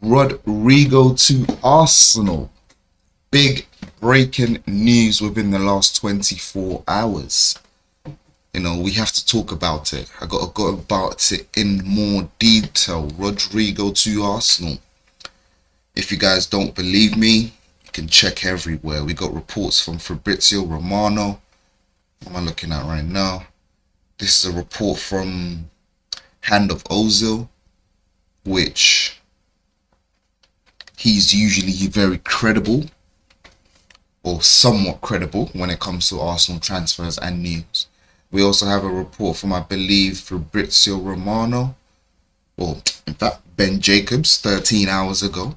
Rodrygo to Arsenal. Big breaking news within the last 24 hours. You know, we have to talk about it. I got to go about it in more detail. Rodrygo to Arsenal. If you guys don't believe me, you can check everywhere. We got reports from Fabrizio Romano. What am I looking at right now? This is a report from Hand of Ozil, which he's usually very credible, or somewhat credible, when it comes to Arsenal transfers and news. We also have a report from, I believe, Fabrizio Romano, or in fact Ben Jacobs, 13 hours ago.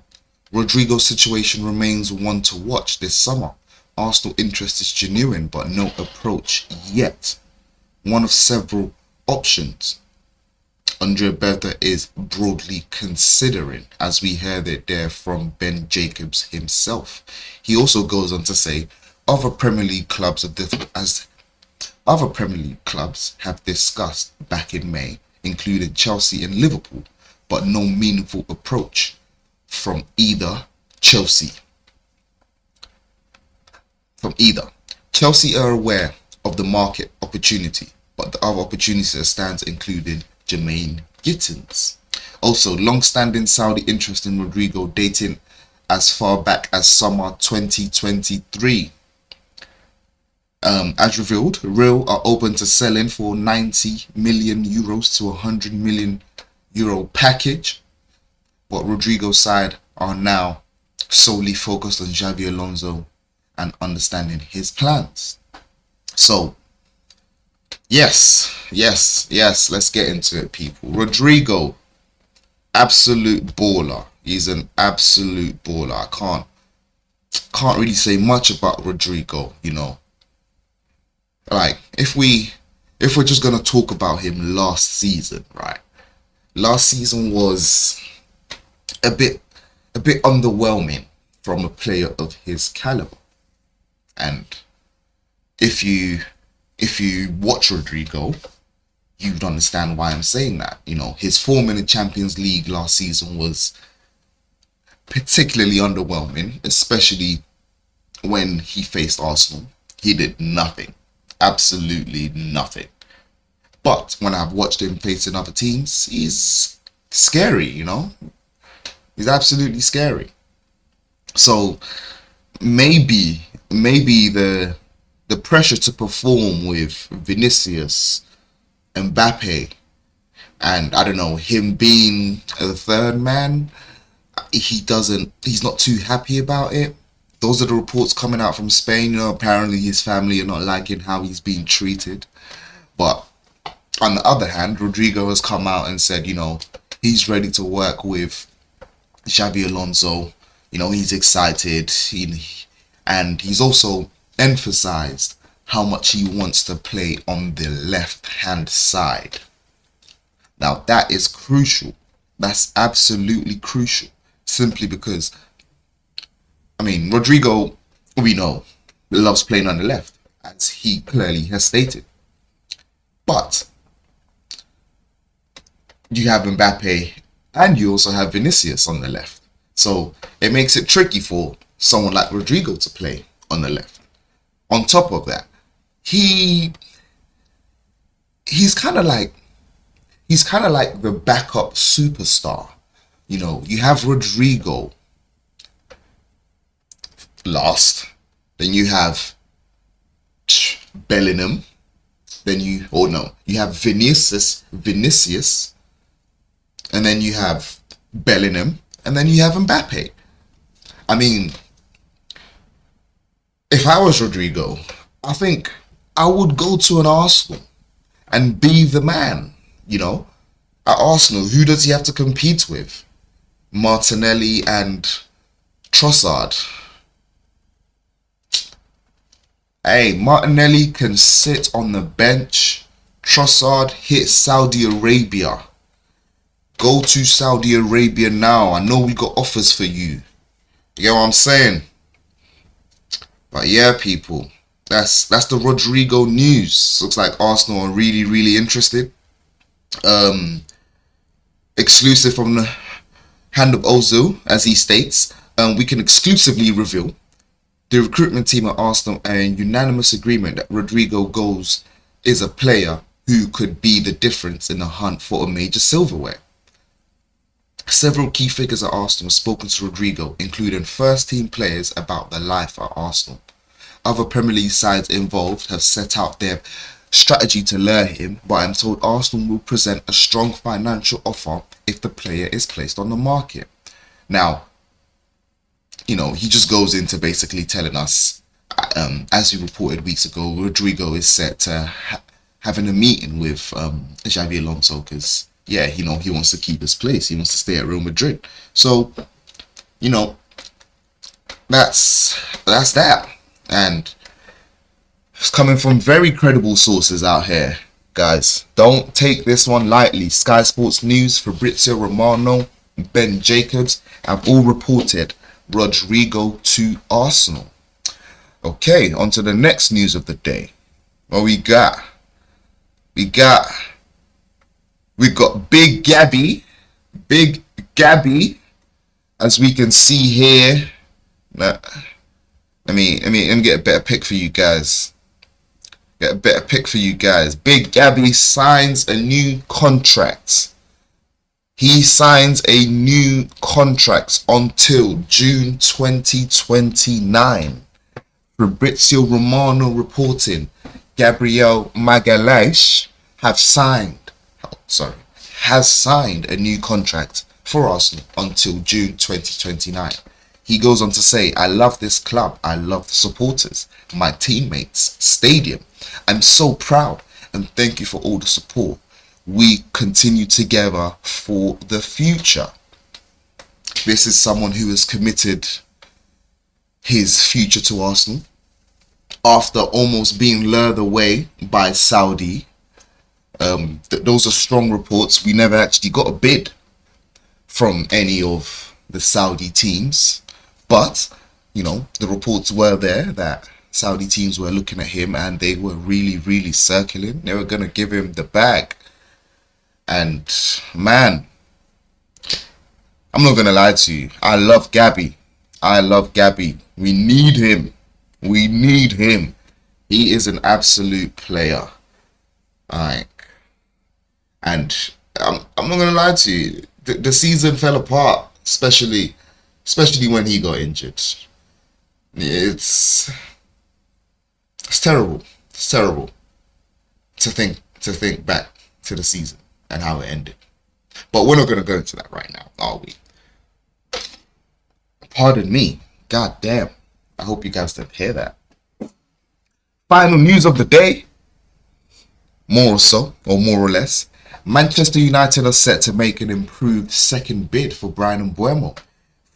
Rodrygo's situation remains one to watch this summer. Arsenal interest is genuine, but no approach yet. One of several options Andrea Berta is broadly considering, as we heard it there from Ben Jacobs himself. He also goes on to say other Premier League clubs have discussed back in May, including Chelsea and Liverpool, but no meaningful approach from either. Chelsea are aware of the market opportunity, but the other opportunities that stands including Jermaine Gittins. Also, long-standing Saudi interest in Rodrygo dating as far back as summer 2023. As revealed, Real are open to selling for 90 million euros to 100 million euro package, but Rodrygo's side are now solely focused on Xabi Alonso and understanding his plans. So, yes, let's get into it, people. Rodrygo, absolute baller. He's an absolute baller. I can't really say much about Rodrygo, you know. Like, if we're just gonna talk about him last season, right? Last season was a bit underwhelming from a player of his caliber. And if you watch Rodrygo, you'd understand why I'm saying that. You know, his form in the Champions League last season was particularly underwhelming, especially when he faced Arsenal. He did nothing, absolutely nothing. But when I've watched him facing other teams, he's scary, you know. He's absolutely scary. So maybe the pressure to perform with Vinicius, Mbappe, and I don't know, him being a third man, he's not too happy about it. Those are the reports coming out from Spain. You know, apparently his family are not liking how he's being treated. But on the other hand, Rodrygo has come out and said, you know, he's ready to work with Xabi Alonso. You know, he's excited. And he's also emphasized how much he wants to play on the left-hand side. Now, that is crucial. That's absolutely crucial. Simply because, I mean, Rodrygo, we know, loves playing on the left, as he clearly has stated. But you have Mbappe and you also have Vinicius on the left. So it makes it tricky for someone like Rodrygo to play on the left. On top of that, he's kind of like the backup superstar. You know, you have Rodrygo last, then you have Bellingham, then you have Vinicius, and then you have Bellingham, and then you have Mbappe. I mean, if I was Rodrygo, I think I would go to an Arsenal and be the man, you know. At Arsenal, who does he have to compete with? Martinelli and Trossard. Hey, Martinelli can sit on the bench. Trossard hit Saudi Arabia. Go to Saudi Arabia now. I know we got offers for you. You get what I'm saying? But yeah, people, that's the Rodrygo news. Looks like Arsenal are really interested. Exclusive from the hand of Ozil, as he states, we can exclusively reveal the recruitment team at Arsenal are in unanimous agreement that Rodrygo goes is a player who could be the difference in the hunt for a major silverware. Several key figures at Arsenal have spoken to Rodrygo, including first-team players, about their life at Arsenal. Other Premier League sides involved have set out their strategy to lure him, but I'm told Arsenal will present a strong financial offer if the player is placed on the market. Now, you know, he just goes into basically telling us, as he reported weeks ago, Rodrygo is set to having a meeting with Xabi Alonso because, yeah, you know, he wants to keep his place. He wants to stay at Real Madrid. So, you know, that's that. And it's coming from very credible sources out here, guys. Don't take this one lightly. Sky Sports News, Fabrizio Romano, Ben Jacobs have all reported Rodrygo to Arsenal. Okay, on to the next news of the day. What we got? We got Big Gabby, as we can see here. Let me get a better pic for you guys. Big Gabby signs a new contract. He signs a new contract until June 2029. Fabrizio Romano reporting Gabriel Magalhães has signed a new contract for Arsenal until June 2029. He goes on to say, I love this club. I love the supporters, my teammates, stadium. I'm so proud and thank you for all the support. We continue together for the future. This is someone who has committed his future to Arsenal after almost being lured away by Saudi. Those are strong reports. We never actually got a bid from any of the Saudi teams, but you know, the reports were there that Saudi teams were looking at him and they were really circling. They were going to give him the bag. And man, I'm not going to lie to you. I love Gabby. We need him. He is an absolute player. And I'm not going to lie to you. The season fell apart, especially when he got injured. It's terrible. It's terrible to think back to the season and how it ended. But we're not going to go into that right now, are we? Pardon me. God damn. I hope you guys didn't hear that. Final news of the day. More or less. Manchester United are set to make an improved second bid for Bryan Mbeumo.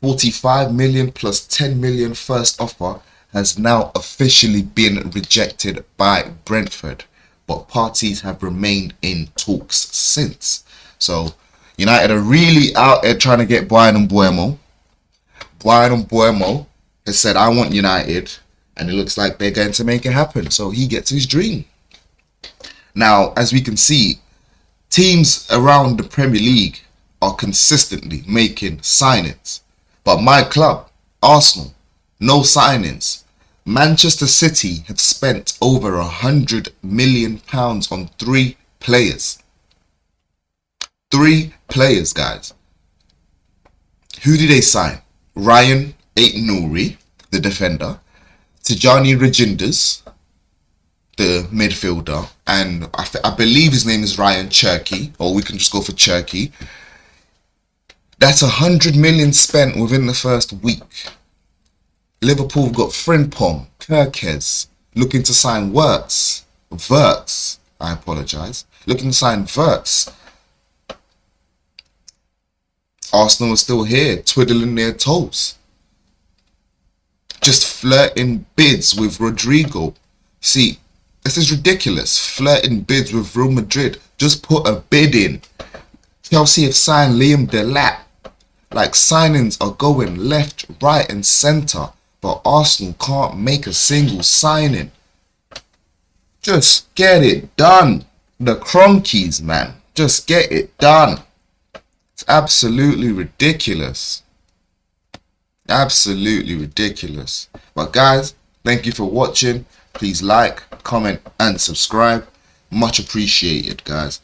45 million plus 10 million first offer has now officially been rejected by Brentford, but parties have remained in talks since. So United are really out there trying to get Bryan Mbeumo. Bryan Mbeumo has said, I want United, and it looks like they're going to make it happen. So he gets his dream. Now, as we can see, teams around the Premier League are consistently making signings. But my club, Arsenal, no signings. Manchester City have spent over £100 million on 3 players. 3 players, guys. Who did they sign? Ryan Aït-Nouri, the defender. Tijani Reginders, the midfielder. And I believe his name is Ryan Cherki, or we can just go for Cherki. That's 100 million spent within the first week. Liverpool have got Frimpong, Kirkes, looking to sign Wirtz. I apologise. Looking to sign Wirtz. Arsenal are still here, twiddling their toes. Just flirting bids with Rodrygo. See, this is ridiculous. Flirting bids with Real Madrid. Just put a bid in. Chelsea have signed Liam Delap. Like, signings are going left, right and centre. But Arsenal can't make a single signing. Just get it done. The Cronkies, man. Just get it done. It's absolutely ridiculous. Absolutely ridiculous. But guys, thank you for watching. Please like, comment and subscribe. Much appreciated, guys.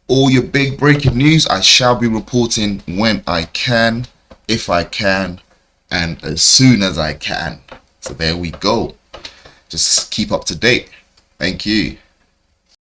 All your big breaking news I shall be reporting when I can, if I can, and as soon as I can. So there we go. Just keep up to date. Thank you.